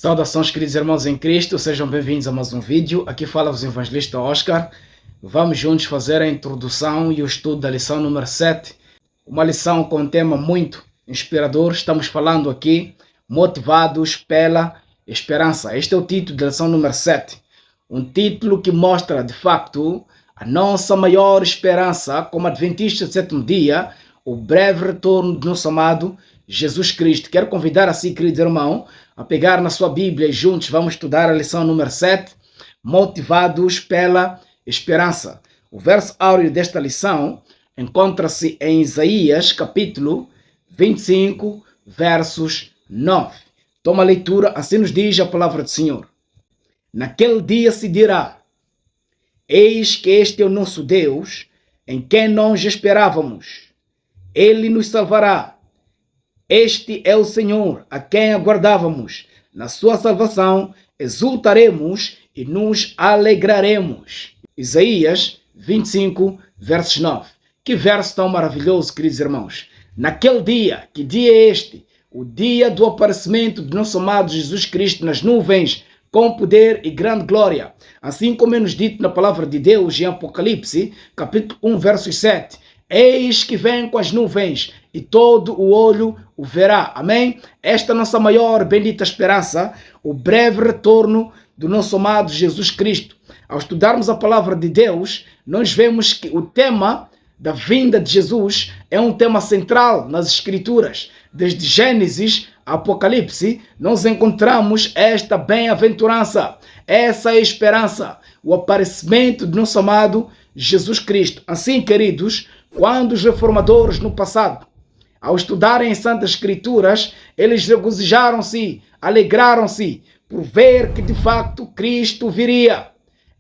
Saudações, queridos irmãos em Cristo, sejam bem-vindos a mais um vídeo. Aqui fala o evangelista Oscar. Vamos juntos fazer a introdução e o estudo da lição número 7. Uma lição com um tema muito inspirador. Estamos falando aqui, motivados pela esperança. Este é o título da lição número 7. Um título que mostra, de facto, a nossa maior esperança como adventistas do sétimo dia, o breve retorno do nosso amado Jesus Cristo. Quero convidar assim, querido irmão, a pegar na sua Bíblia e juntos vamos estudar a lição número 7, motivados pela esperança. O verso áureo desta lição encontra-se em Isaías, capítulo 25, versos 9. Toma a leitura, assim nos diz a palavra do Senhor. Naquele dia se dirá: eis que este é o nosso Deus, em quem nós esperávamos. Ele nos salvará. Este é o Senhor, a quem aguardávamos. Na sua salvação exultaremos e nos alegraremos. Isaías 25, versos 9. Que verso tão maravilhoso, queridos irmãos. Naquele dia, que dia é este? O dia do aparecimento de nosso amado Jesus Cristo nas nuvens, com poder e grande glória. Assim como é nos dito na palavra de Deus em Apocalipse, capítulo 1, versos 7. Eis que vem com as nuvens e todo o olho o verá. Amém? Esta é a nossa maior bendita esperança, o breve retorno do nosso amado Jesus Cristo. Ao estudarmos a palavra de Deus, nós vemos que o tema da vinda de Jesus é um tema central nas Escrituras. Desde Gênesis a Apocalipse, nós encontramos esta bem-aventurança, essa é a esperança, o aparecimento do nosso amado Jesus Cristo. Assim, queridos, quando os reformadores no passado, ao estudarem as Santas Escrituras, eles regozijaram-se, alegraram-se por ver que de facto Cristo viria.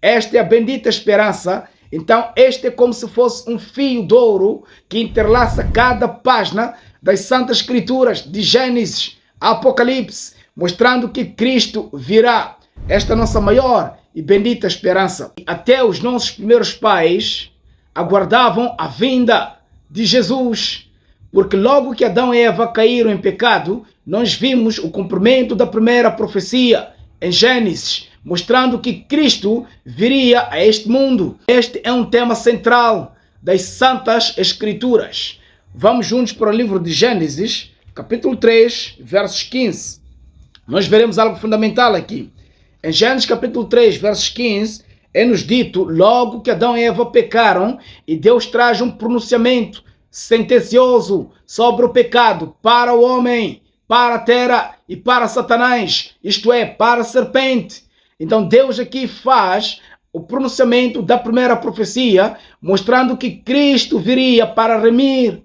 Esta é a bendita esperança. Então este é como se fosse um fio de ouro que interlaça cada página das Santas Escrituras, de Gênesis a Apocalipse, mostrando que Cristo virá. Esta é a nossa maior e bendita esperança. Até os nossos primeiros pais aguardavam a vinda de Jesus, porque logo que Adão e Eva caíram em pecado, nós vimos o cumprimento da primeira profecia em Gênesis, mostrando que Cristo viria a este mundo. Este é um tema central das Santas Escrituras. Vamos juntos para o livro de Gênesis, capítulo 3, versos 15. Nós veremos algo fundamental aqui. Em Gênesis capítulo 3, versos 15, é-nos dito, logo que Adão e Eva pecaram, e Deus traz um pronunciamento sentencioso sobre o pecado para o homem, para a terra e para Satanás, isto é, para a serpente. Então Deus aqui faz o pronunciamento da primeira profecia, mostrando que Cristo viria para remir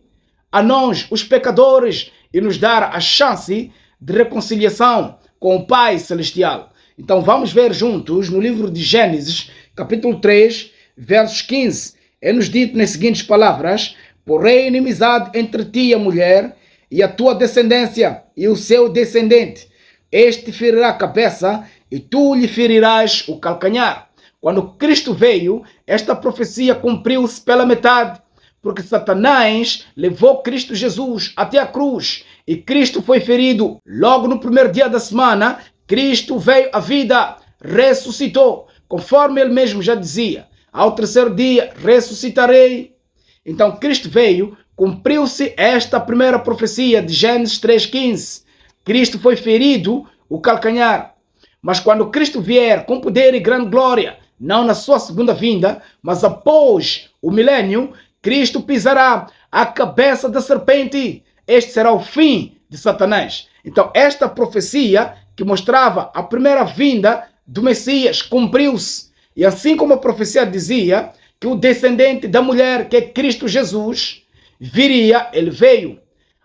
a nós, os pecadores, e nos dar a chance de reconciliação com o Pai Celestial. Então vamos ver juntos no livro de Gênesis, capítulo 3, versos 15. É-nos dito nas seguintes palavras: porém inimizade entre ti e a mulher, e a tua descendência e o seu descendente. Este ferirá a cabeça, e tu lhe ferirás o calcanhar. Quando Cristo veio, esta profecia cumpriu-se pela metade, porque Satanás levou Cristo Jesus até a cruz, e Cristo foi ferido. Logo no primeiro dia da semana, Cristo veio à vida, ressuscitou, conforme ele mesmo já dizia: ao terceiro dia ressuscitarei. Então Cristo veio, cumpriu-se esta primeira profecia de Gênesis 3,15. Cristo foi ferido o calcanhar. Mas quando Cristo vier com poder e grande glória, não na sua segunda vinda, mas após o milênio, Cristo pisará a cabeça da serpente. Este será o fim de Satanás. Então esta profecia que mostrava a primeira vinda do Messias cumpriu-se. E assim como a profecia dizia que o descendente da mulher, que é Cristo Jesus, viria, ele veio.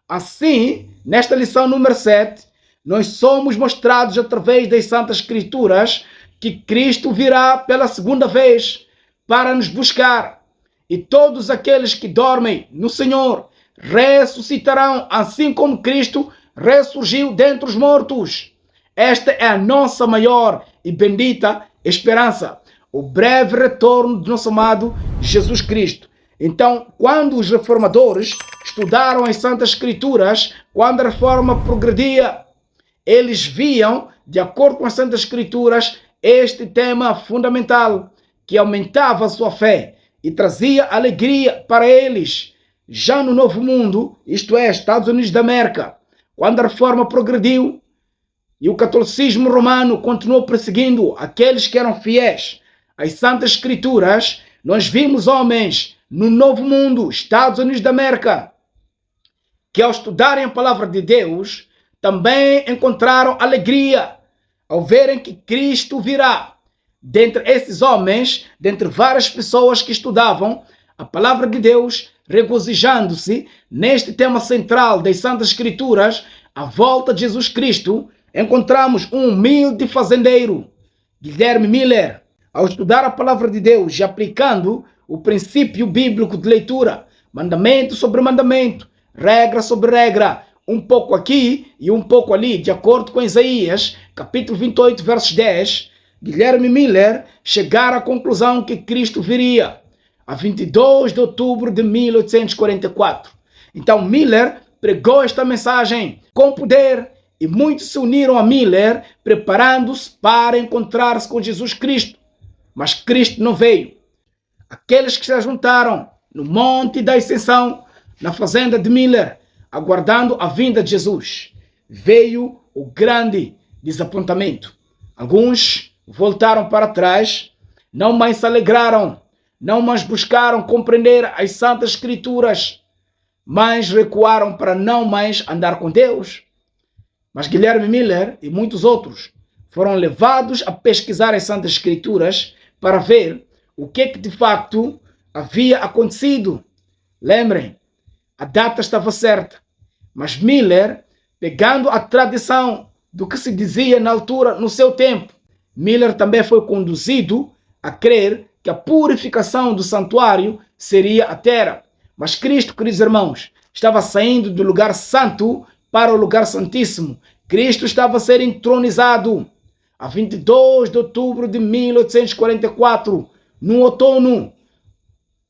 Assim, nesta lição número 7, nós somos mostrados através das Santas Escrituras que Cristo virá pela segunda vez para nos buscar. E todos aqueles que dormem no Senhor ressuscitarão, assim como Cristo ressurgiu dentre os mortos. Esta é a nossa maior e bendita esperança, o breve retorno do nosso amado Jesus Cristo. Então, quando os reformadores estudaram as Santas Escrituras, quando a reforma progredia, eles viam de acordo com as Santas Escrituras, este tema fundamental que aumentava a sua fé e trazia alegria para eles. Já no Novo Mundo, isto é, Estados Unidos da América, quando a reforma progrediu e o catolicismo romano continuou perseguindo aqueles que eram fiéis às Santas Escrituras, nós vimos homens no Novo Mundo, Estados Unidos da América, que ao estudarem a palavra de Deus, também encontraram alegria ao verem que Cristo virá. Dentre esses homens, dentre várias pessoas que estudavam a palavra de Deus, regozijando-se neste tema central das Santas Escrituras, a volta de Jesus Cristo, encontramos um humilde fazendeiro, Guilherme Miller. Ao estudar a palavra de Deus e aplicando o princípio bíblico de leitura, mandamento sobre mandamento, regra sobre regra, um pouco aqui e um pouco ali, de acordo com Isaías, capítulo 28, versos 10, Guilherme Miller chegara à conclusão que Cristo viria a 22 de outubro de 1844. Então Miller pregou esta mensagem com poder e muitos se uniram a Miller, preparando-se para encontrar-se com Jesus Cristo. Mas Cristo não veio. Aqueles que se juntaram no Monte da Ascensão, na fazenda de Miller, aguardando a vinda de Jesus, veio o grande desapontamento. Alguns voltaram para trás, não mais se alegraram, não mais buscaram compreender as Santas Escrituras, mas recuaram para não mais andar com Deus. Mas Guilherme Miller e muitos outros foram levados a pesquisar as Santas Escrituras para ver o que de fato havia acontecido. Lembrem, a data estava certa, mas Miller, pegando a tradição do que se dizia na altura, no seu tempo, Miller também foi conduzido a crer que a purificação do santuário seria a terra. Mas Cristo, queridos irmãos, estava saindo do lugar santo para o lugar santíssimo. Cristo estava a ser entronizado a 22 de outubro de 1844, no outono,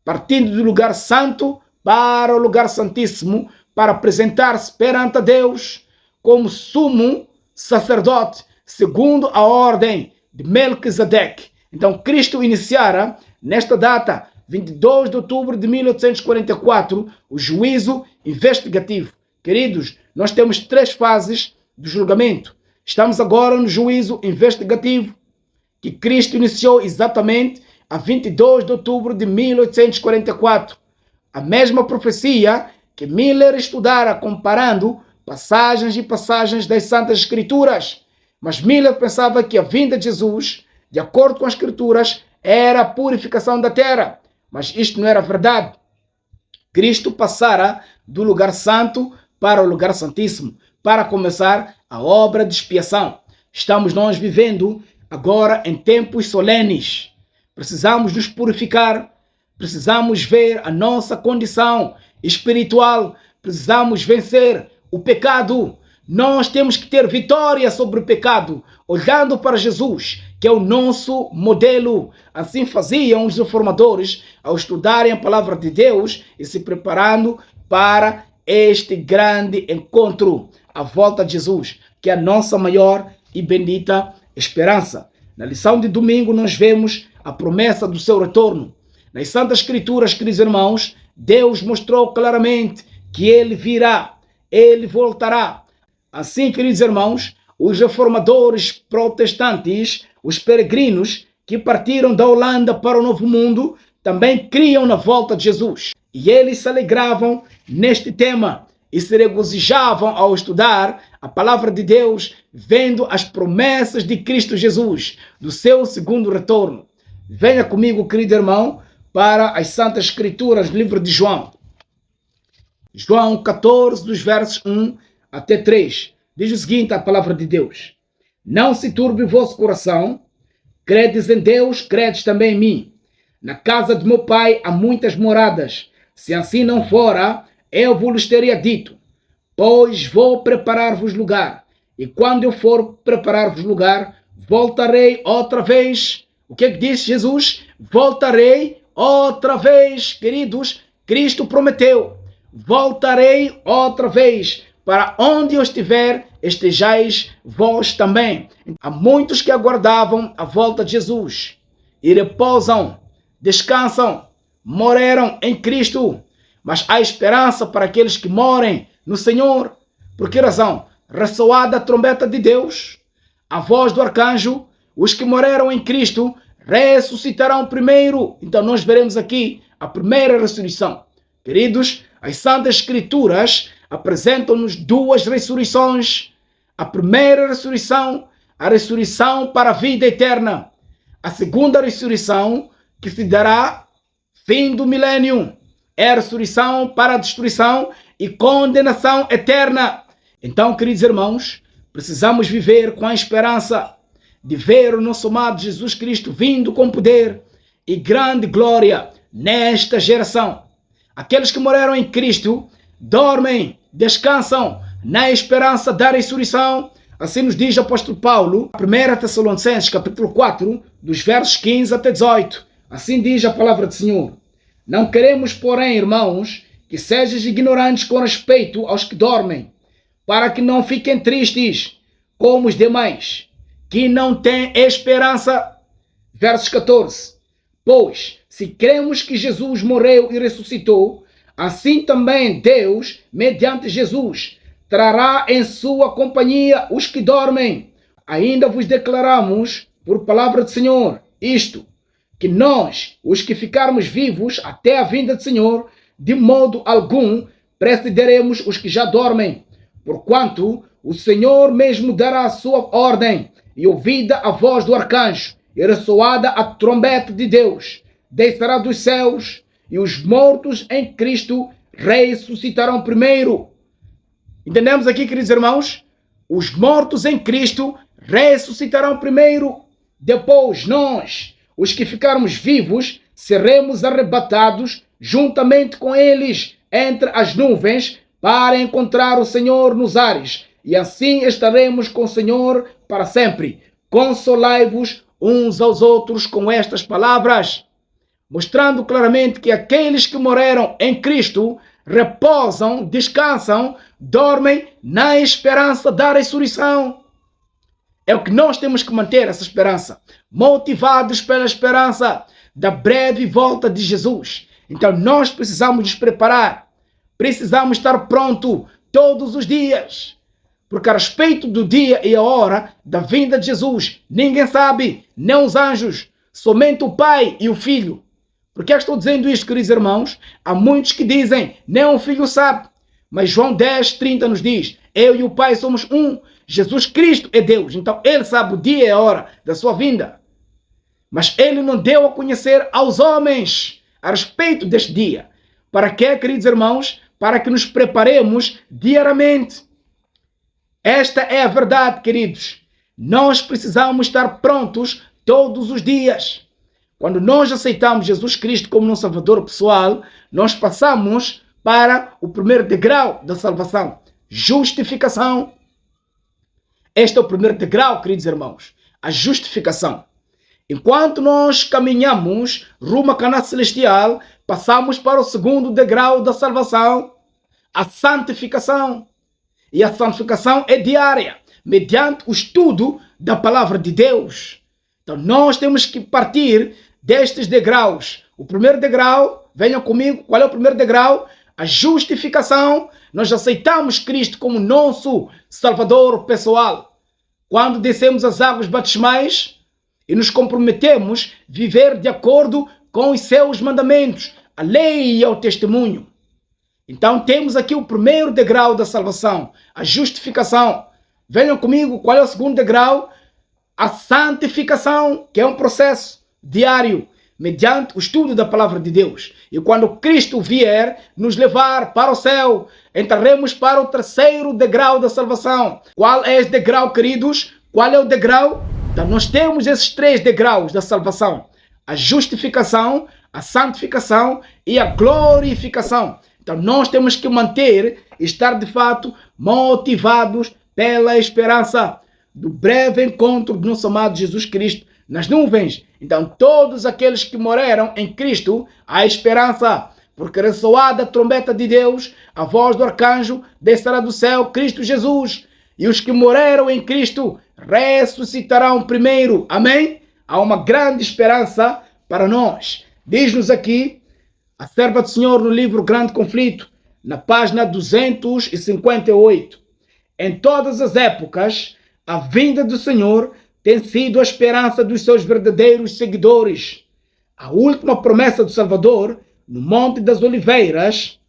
partindo do lugar santo para o lugar santíssimo, para apresentar-se perante a Deus como sumo sacerdote, segundo a ordem de Melquisedeque. Então Cristo iniciara nesta data, 22 de outubro de 1844, o juízo investigativo. Queridos, nós temos 3 fases do julgamento. Estamos agora no juízo investigativo, que Cristo iniciou exatamente a 22 de outubro de 1844. A mesma profecia que Miller estudara comparando passagens e passagens das Santas Escrituras. Mas Miller pensava que a vinda de Jesus, de acordo com as Escrituras, era a purificação da terra. Mas isto não era verdade. Cristo passara do lugar santo para o lugar santíssimo, para começar a obra de expiação. Estamos nós vivendo agora em tempos solenes. Precisamos nos purificar, precisamos ver a nossa condição espiritual, precisamos vencer o pecado. Nós temos que ter vitória sobre o pecado, olhando para Jesus, que é o nosso modelo. Assim faziam os reformadores ao estudarem a palavra de Deus e se preparando para este grande encontro, a volta de Jesus, que é a nossa maior e bendita esperança. Na lição de domingo nós vemos a promessa do seu retorno. Nas Santas Escrituras, queridos irmãos, Deus mostrou claramente que ele virá, ele voltará. Assim, queridos irmãos, os reformadores protestantes, os peregrinos que partiram da Holanda para o Novo Mundo, também criam na volta de Jesus. E eles se alegravam neste tema e se regozijavam ao estudar a palavra de Deus, vendo as promessas de Cristo Jesus, do seu segundo retorno. Venha comigo, querido irmão, para as Santas Escrituras, livro de João. João 14, dos versos 1 até 3. Diz o seguinte a palavra de Deus: Não se turbe o vosso coração, credes em Deus, credes também em mim. Na casa de meu pai há muitas moradas. Se assim não fora, eu vos teria dito, pois vou preparar-vos lugar. E quando eu for preparar-vos lugar, voltarei outra vez. O que disse Jesus? Voltarei outra vez, queridos. Cristo prometeu, voltarei outra vez para onde eu estiver, estejais vós também. Há muitos que aguardavam a volta de Jesus e repousam, descansam, morreram em Cristo. Mas há esperança para aqueles que morem no Senhor. Por que razão? Ressoada a trombeta de Deus, a voz do arcanjo, os que morreram em Cristo ressuscitarão primeiro. Então nós veremos aqui a primeira ressurreição. Queridos, as Santas Escrituras apresentam-nos duas ressurreições. A primeira ressurreição, a ressurreição para a vida eterna. A segunda ressurreição, que se dará fim do milênio, é a ressurreição para a destruição e condenação eterna. Então, queridos irmãos, precisamos viver com a esperança de ver o nosso amado Jesus Cristo vindo com poder e grande glória nesta geração. Aqueles que morreram em Cristo dormem, descansam na esperança da ressurreição. Assim nos diz o apóstolo Paulo, 1 Tessalonicenses, capítulo 4, dos versos 15 até 18. Assim diz a palavra do Senhor. Não queremos, porém, irmãos, que sejais ignorantes com respeito aos que dormem, para que não fiquem tristes como os demais, que não têm esperança. Versos 14. Pois, se cremos que Jesus morreu e ressuscitou, assim também Deus, mediante Jesus, trará em sua companhia os que dormem. Ainda vos declaramos, por palavra do Senhor, isto, que nós, os que ficarmos vivos até a vinda do Senhor, de modo algum precederemos os que já dormem. Porquanto o Senhor mesmo dará a sua ordem, e ouvida a voz do arcanjo, e ressoada a trombeta de Deus, descerá dos céus, e os mortos em Cristo ressuscitarão primeiro. Entendemos aqui, queridos irmãos? Os mortos em Cristo ressuscitarão primeiro. Depois nós, os que ficarmos vivos, seremos arrebatados juntamente com eles entre as nuvens para encontrar o Senhor nos ares. E assim estaremos com o Senhor para sempre. Consolai-vos uns aos outros com estas palavras, mostrando claramente que aqueles que morreram em Cristo repousam, descansam, dormem na esperança da ressurreição. É o que nós temos que manter, essa esperança, motivados pela esperança da breve volta de Jesus. Então nós precisamos nos preparar, precisamos estar pronto todos os dias, porque a respeito do dia e a hora da vinda de Jesus, ninguém sabe, nem os anjos, somente o Pai e o Filho. Por que eu estou dizendo isto, queridos irmãos? Há muitos que dizem, nem o Filho sabe. Mas João 10:30 nos diz, eu e o Pai somos um. Jesus Cristo é Deus, então Ele sabe o dia e a hora da sua vinda. Mas Ele não deu a conhecer aos homens a respeito deste dia. Para quê, queridos irmãos? Para que nos preparemos diariamente. Esta é a verdade, queridos. Nós precisamos estar prontos todos os dias. Quando nós aceitamos Jesus Cristo como nosso Salvador pessoal, nós passamos para o primeiro degrau da salvação, justificação. Este é o primeiro degrau, queridos irmãos, a justificação. Enquanto nós caminhamos rumo à Canaã celestial, passamos para o segundo degrau da salvação, a santificação. E a santificação é diária, mediante o estudo da palavra de Deus. Então nós temos que partir destes degraus. O primeiro degrau, venham comigo, qual é o primeiro degrau? A justificação. Nós aceitamos Cristo como nosso Salvador pessoal. Quando descemos as águas batismais e nos comprometemos a viver de acordo com os seus mandamentos, a lei e o testemunho. Então temos aqui o primeiro degrau da salvação, a justificação. Venham comigo, qual é o segundo degrau? A santificação, que é um processo diário, mediante o estudo da palavra de Deus. E quando Cristo vier nos levar para o céu, entraremos para o terceiro degrau da salvação. Qual é esse degrau, queridos? Qual é o degrau? Então nós temos esses três degraus da salvação: a justificação, a santificação e a glorificação. Então nós temos que manter, estar de fato motivados pela esperança do breve encontro do nosso amado Jesus Cristo nas nuvens. Então todos aqueles que morreram em Cristo, há esperança, porque ressoada a trombeta de Deus, a voz do arcanjo, descerá do céu Cristo Jesus, e os que morreram em Cristo ressuscitarão primeiro. Amém? Há uma grande esperança para nós. Diz-nos aqui a serva do Senhor no livro Grande Conflito, na página 258. Em todas as épocas, a vinda do Senhor tem sido a esperança dos seus verdadeiros seguidores. A última promessa do Salvador, no Monte das Oliveiras,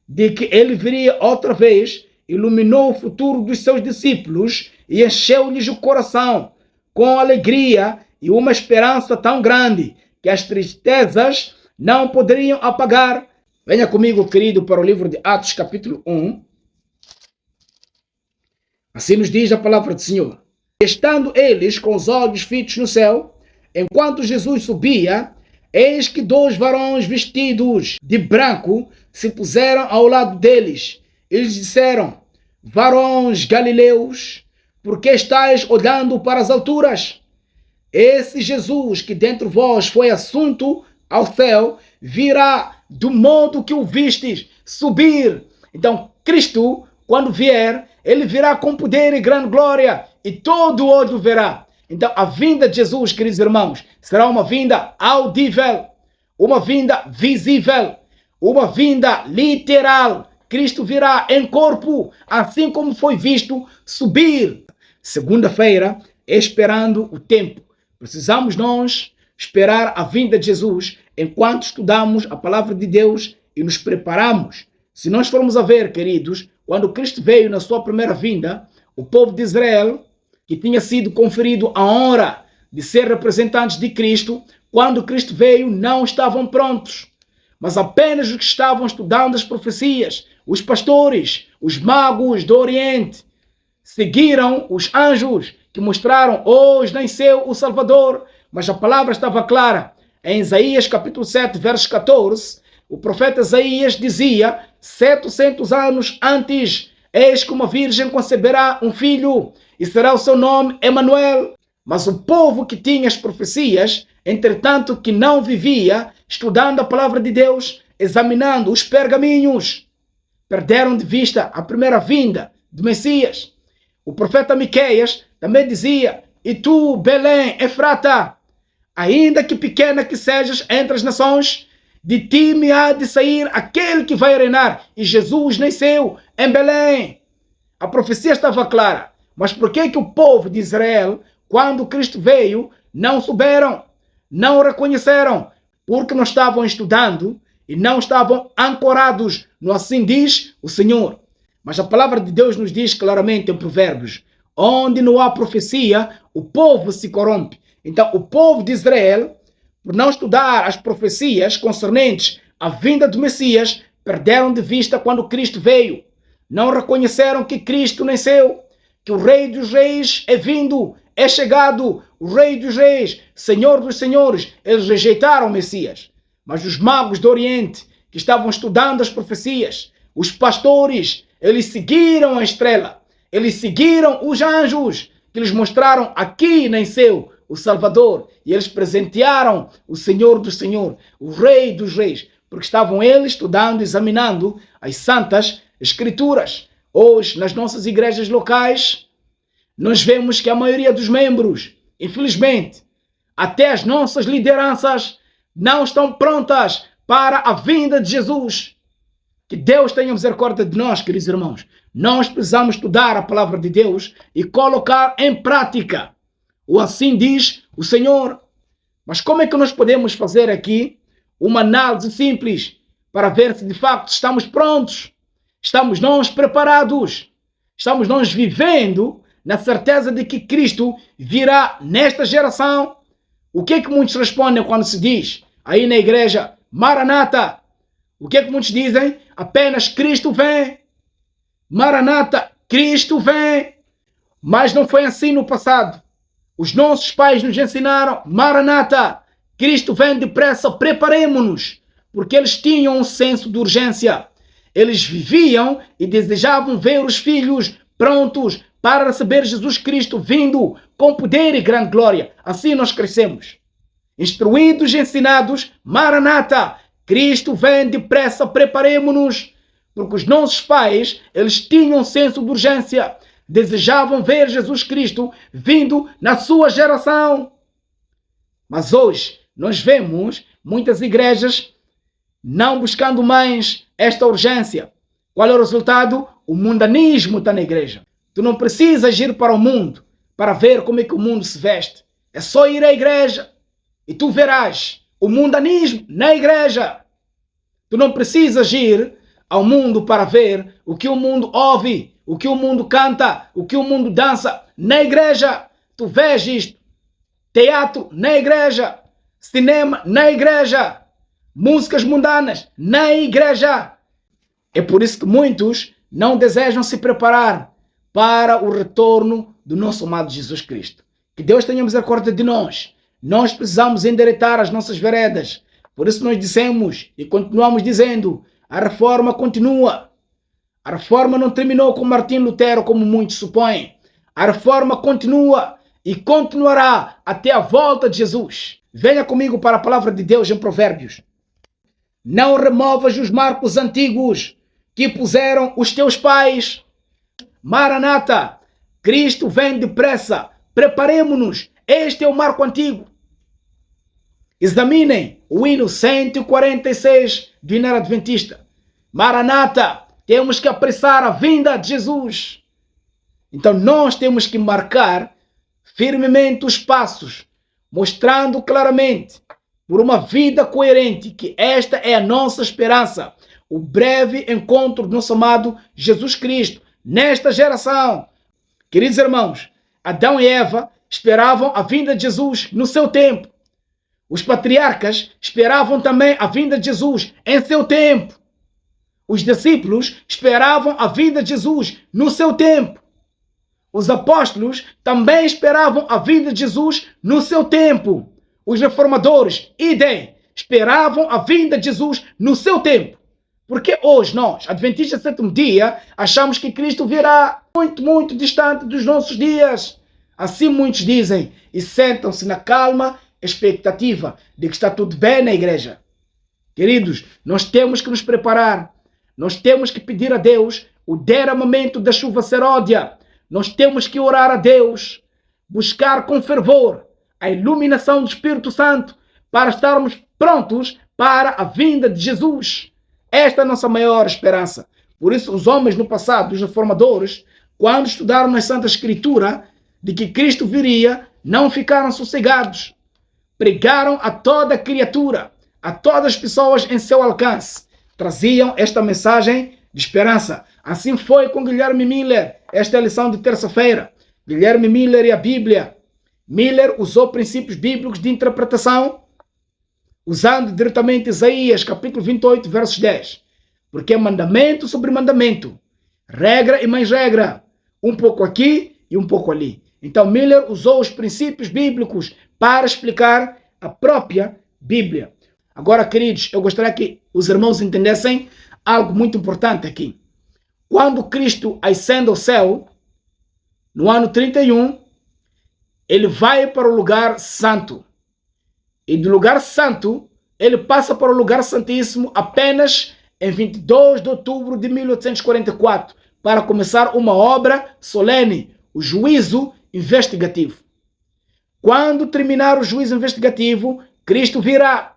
de que ele viria outra vez, iluminou o futuro dos seus discípulos e encheu-lhes o coração com alegria e uma esperança tão grande que as tristezas não poderiam apagar. Venha comigo, querido, para o livro de Atos, capítulo 1. Assim nos diz a palavra do Senhor. Estando eles com os olhos fitos no céu, enquanto Jesus subia, eis que 2 varões vestidos de branco se puseram ao lado deles. Eles disseram: varões galileus, por que estáis olhando para as alturas? Esse Jesus que dentre vós foi assunto ao céu, virá do modo que o vistes subir. Então, Cristo, quando vier, ele virá com poder e grande glória, e todo olho verá. Então, a vinda de Jesus, queridos irmãos, será uma vinda audível, uma vinda visível, uma vinda literal. Cristo virá em corpo, assim como foi visto subir. Segunda-feira, esperando o tempo. Precisamos nós esperar a vinda de Jesus enquanto estudamos a palavra de Deus e nos preparamos. Se nós formos a ver, queridos, quando Cristo veio na sua primeira vinda, o povo de Israel, que tinha sido conferido a honra de ser representantes de Cristo, quando Cristo veio, não estavam prontos. Mas apenas os que estavam estudando as profecias, os pastores, os magos do Oriente, seguiram os anjos que mostraram: hoje nasceu o Salvador. Mas a palavra estava clara. Em Isaías capítulo 7, verso 14, o profeta Isaías dizia: 700 anos antes, eis que uma virgem conceberá um filho, e será o seu nome Emanuel. Mas o povo que tinha as profecias, entretanto que não vivia estudando a palavra de Deus, examinando os pergaminhos, perderam de vista a primeira vinda do Messias. O profeta Miqueias também dizia: e tu, Belém, Efrata, ainda que pequena que sejas entre as nações, de ti me há de sair aquele que vai reinar. E Jesus nasceu em Belém. A profecia estava clara. Mas por que o povo de Israel, quando Cristo veio, não souberam, não o reconheceram? Porque não estavam estudando e não estavam ancorados no assim diz o Senhor. Mas a palavra de Deus nos diz claramente em Provérbios: onde não há profecia, o povo se corrompe. Então, o povo de Israel, por não estudar as profecias concernentes à vinda do Messias, perderam de vista quando Cristo veio. Não reconheceram que Cristo nasceu, que o Rei dos Reis é vindo, é chegado, o Rei dos Reis, Senhor dos Senhores. Eles rejeitaram o Messias. Mas os magos do Oriente, que estavam estudando as profecias, os pastores, eles seguiram a estrela, eles seguiram os anjos, que lhes mostraram: aqui nasceu o Salvador, e eles presentearam o Senhor do Senhor, o Rei dos Reis, porque estavam eles estudando, examinando as Santas Escrituras. Hoje, nas nossas igrejas locais, nós vemos que a maioria dos membros, infelizmente, até as nossas lideranças, não estão prontas para a vinda de Jesus. Que Deus tenha misericórdia de nós, queridos irmãos. Nós precisamos estudar a palavra de Deus e colocar em prática o assim diz o Senhor. Mas como é que nós podemos fazer aqui uma análise simples para ver se de facto estamos prontos? Estamos nós preparados? Estamos nós vivendo na certeza de que Cristo virá nesta geração? O que é que muitos respondem quando se diz aí na igreja: Maranata? O que é que muitos dizem? Apenas Cristo vem. Maranata, Cristo vem. Mas não foi assim no passado. Os nossos pais nos ensinaram: Maranata, Cristo vem depressa, preparemo-nos. Porque eles tinham um senso de urgência. Eles viviam e desejavam ver os filhos prontos para receber Jesus Cristo vindo com poder e grande glória. Assim nós crescemos. Instruídos e ensinados: Maranata, Cristo vem depressa, preparemo-nos, porque os nossos pais, eles tinham senso de urgência, desejavam ver Jesus Cristo vindo na sua geração. Mas hoje nós vemos muitas igrejas não buscando mais esta urgência. Qual é o resultado? O mundanismo está na igreja. Tu não precisas ir para o mundo para ver como é que o mundo se veste. É só ir à igreja e tu verás o mundanismo na igreja. Tu não precisas ir ao mundo para ver o que o mundo ouve, o que o mundo canta, o que o mundo dança na igreja. Tu vês isto. Teatro na igreja, cinema na igreja, músicas mundanas na igreja. É por isso que muitos não desejam se preparar para o retorno do nosso amado Jesus Cristo. Que Deus tenha misericórdia de nós. Nós precisamos endireitar as nossas veredas. Por isso nós dissemos e continuamos dizendo, a reforma continua. A reforma não terminou com Martim Lutero, como muitos supõem. A reforma continua e continuará até a volta de Jesus. Venha comigo para a palavra de Deus em Provérbios. Não removas os marcos antigos que puseram os teus pais. Maranata, Cristo vem depressa. Preparemo-nos. Este é o marco antigo. Examinem o hino 146 do hino adventista. Maranata, temos que apressar a vinda de Jesus. Então nós temos que marcar firmemente os passos, mostrando claramente, por uma vida coerente, que esta é a nossa esperança, o breve encontro do nosso amado Jesus Cristo, nesta geração. Queridos irmãos, Adão e Eva esperavam a vinda de Jesus no seu tempo. Os patriarcas esperavam também a vinda de Jesus em seu tempo. Os discípulos esperavam a vinda de Jesus no seu tempo. Os apóstolos também esperavam a vinda de Jesus no seu tempo. Os reformadores, idem, esperavam a vinda de Jesus no seu tempo. Porque hoje nós, adventistas do sétimo dia, achamos que Cristo virá muito, muito distante dos nossos dias. Assim muitos dizem e sentam-se na calma expectativa de que está tudo bem na igreja. Queridos, nós temos que nos preparar. Nós temos que pedir a Deus o derramamento da chuva seródia. Nós temos que orar a Deus, buscar com fervor a iluminação do Espírito Santo para estarmos prontos para a vinda de Jesus. Esta é a nossa maior esperança. Por isso, os homens no passado, os reformadores, quando estudaram na Santa Escritura de que Cristo viria, não ficaram sossegados. Pregaram a toda criatura, a todas as pessoas em seu alcance. Traziam esta mensagem de esperança. Assim foi com Guilherme Miller. Esta é a lição de terça-feira. Guilherme Miller e a Bíblia. Miller usou princípios bíblicos de interpretação, usando diretamente Isaías, capítulo 28, versos 10. Porque é mandamento sobre mandamento, regra e mais regra, um pouco aqui e um pouco ali. Então Miller usou os princípios bíblicos para explicar a própria Bíblia. Agora, queridos, eu gostaria que os irmãos entendessem algo muito importante aqui. Quando Cristo ascende ao céu, no ano 31, ele vai para o lugar santo. E do lugar santo, ele passa para o lugar santíssimo apenas em 22 de outubro de 1844, para começar uma obra solene, o juízo investigativo. Quando terminar o juízo investigativo, Cristo virá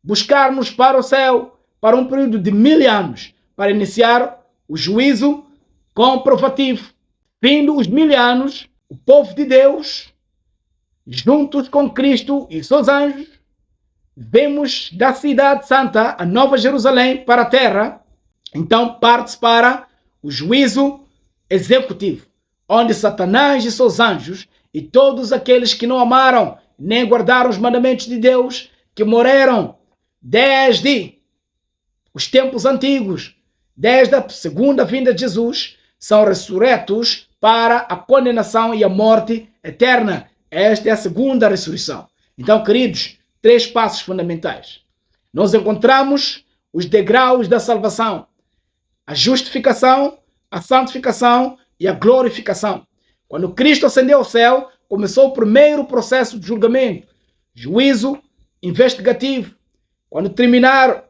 buscar-nos para o céu, para um período de 1000 anos, para iniciar o juízo comprovativo. Findo os 1000 anos, o povo de Deus, juntos com Cristo e seus anjos, vemos da cidade santa, a Nova Jerusalém, para a terra. Então parte-se para o juízo executivo, onde Satanás e seus anjos e todos aqueles que não amaram nem guardaram os mandamentos de Deus, que morreram desde os tempos antigos, desde a segunda vinda de Jesus, são ressurretos para a condenação e a morte eterna. Esta é a segunda ressurreição. Então, queridos, 3 passos fundamentais. Nós encontramos os degraus da salvação: a justificação, a santificação e a glorificação. Quando Cristo ascendeu ao céu, começou o primeiro processo de julgamento, juízo investigativo. Quando terminar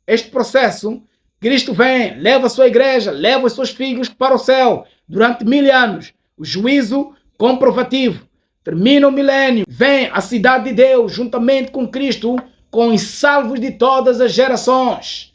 este processo, Cristo vem, leva a sua igreja, leva os seus filhos para o céu durante 1000 anos. O juízo comprovativo. Termina o milênio, vem a cidade de Deus juntamente com Cristo, com os salvos de todas as gerações.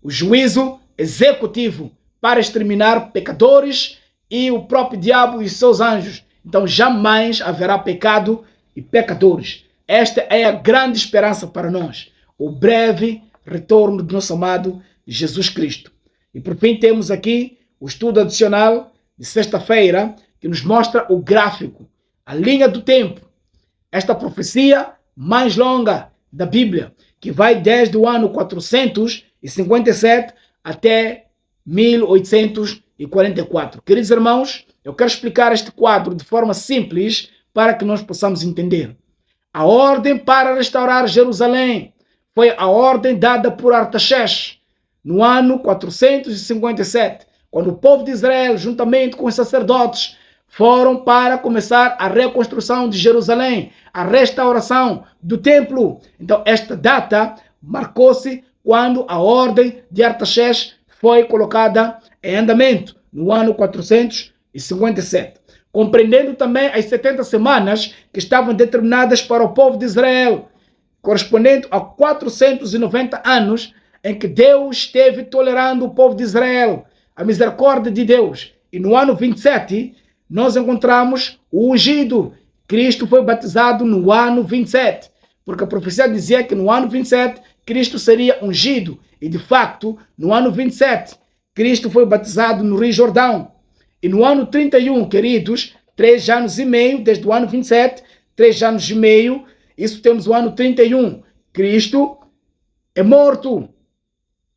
O juízo executivo para exterminar pecadores e o próprio diabo e seus anjos. Então jamais haverá pecado e pecadores. Esta é a grande esperança para nós. O breve retorno do nosso amado Jesus Cristo. E por fim temos aqui o estudo adicional de sexta-feira, que nos mostra o gráfico, a linha do tempo. Esta profecia mais longa da Bíblia, que vai desde o ano 457 até 1844. Queridos irmãos, eu quero explicar este quadro de forma simples para que nós possamos entender. A ordem para restaurar Jerusalém foi a ordem dada por Artaxerxes no ano 457, quando o povo de Israel, juntamente com os sacerdotes, foram para começar a reconstrução de Jerusalém, a restauração do templo. Então, esta data marcou-se quando a ordem de Artaxerxes foi colocada em andamento, no ano 457. Compreendendo também as 70 semanas que estavam determinadas para o povo de Israel, correspondendo a 490 anos em que Deus esteve tolerando o povo de Israel, a misericórdia de Deus. E no ano 27, nós encontramos o ungido. Cristo foi batizado no ano 27, porque a profecia dizia que no ano 27 Cristo seria ungido. E de facto, no ano 27, Cristo foi batizado no Rio Jordão. E no ano 31, queridos, 3 anos e meio, desde o ano 27, 3 anos e meio, isso temos o ano 31. Cristo é morto.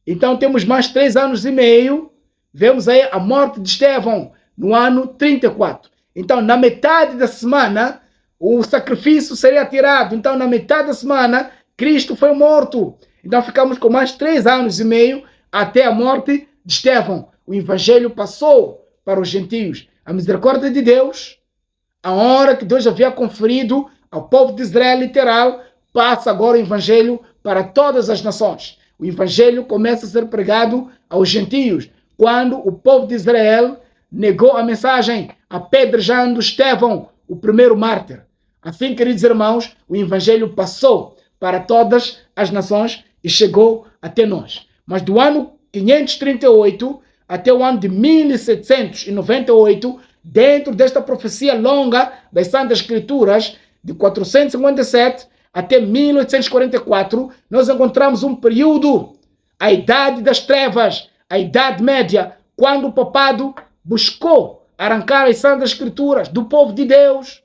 Então temos mais 3 anos e meio, vemos aí a morte de Estevão, no ano 34. Então, na metade da semana, o sacrifício seria tirado. Então, na metade da semana, Cristo foi morto. Então, ficamos com mais 3 anos e meio até a morte de Estevão. O evangelho passou para os gentios. A misericórdia de Deus, a honra que Deus havia conferido ao povo de Israel literal, passa agora o evangelho para todas as nações. O evangelho começa a ser pregado aos gentios, quando o povo de Israel negou a mensagem, apedrejando Estevão, o primeiro mártir. Assim, queridos irmãos, o evangelho passou para todas as nações e chegou até nós. Mas do ano 538 até o ano de 1798, dentro desta profecia longa das Santas Escrituras, de 457 até 1844, nós encontramos um período, a Idade das Trevas, a Idade Média, quando o papado buscou arrancar as Santas Escrituras do povo de Deus.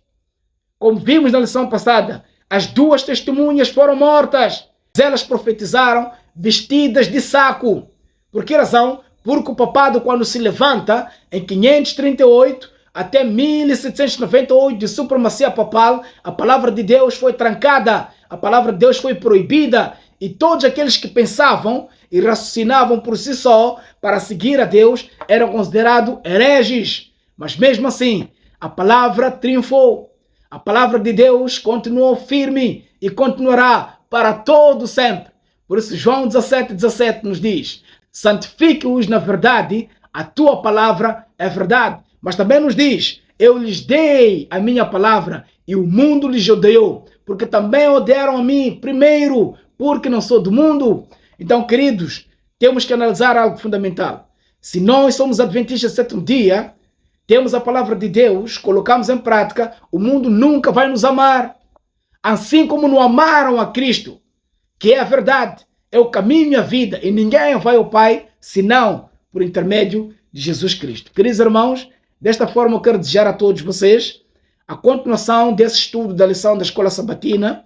Como vimos na lição passada, as 2 testemunhas foram mortas. Elas profetizaram vestidas de saco. Por que razão? Porque o papado, quando se levanta em 538 até 1798 de supremacia papal, a palavra de Deus foi trancada, a palavra de Deus foi proibida, e todos aqueles que pensavam e raciocinavam por si só para seguir a Deus eram considerados hereges. Mas mesmo assim, a palavra triunfou. A palavra de Deus continuou firme e continuará para todo sempre. Por isso João 17:17 nos diz: santifique-os na verdade, a tua palavra é verdade. Mas também nos diz: eu lhes dei a minha palavra e o mundo lhes odiou, porque também odiaram a mim primeiro, porque não sou do mundo. Então, queridos, temos que analisar algo fundamental. Se nós somos adventistas do sétimo dia, temos a palavra de Deus, colocamos em prática, o mundo nunca vai nos amar. Assim como não amaram a Cristo, que é a verdade, é o caminho e a vida, e ninguém vai ao Pai senão por intermédio de Jesus Cristo. Queridos irmãos, desta forma eu quero desejar a todos vocês a continuação desse estudo da lição da Escola Sabatina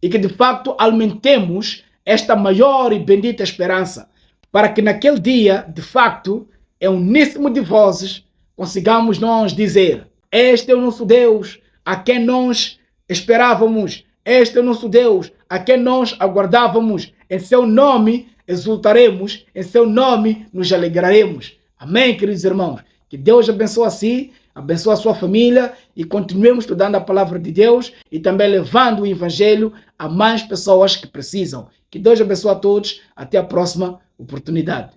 e que de facto alimentemos esta maior e bendita esperança para que naquele dia, de facto, é uníssimo de vozes, consigamos nós dizer: este é o nosso Deus, a quem nós esperávamos, este é o nosso Deus, a quem nós aguardávamos, em seu nome exultaremos, em seu nome nos alegraremos. Amém, queridos irmãos? Que Deus abençoe a si, abençoe a sua família e continuemos estudando a palavra de Deus e também levando o evangelho a mais pessoas que precisam. Que Deus abençoe a todos. Até a próxima oportunidade.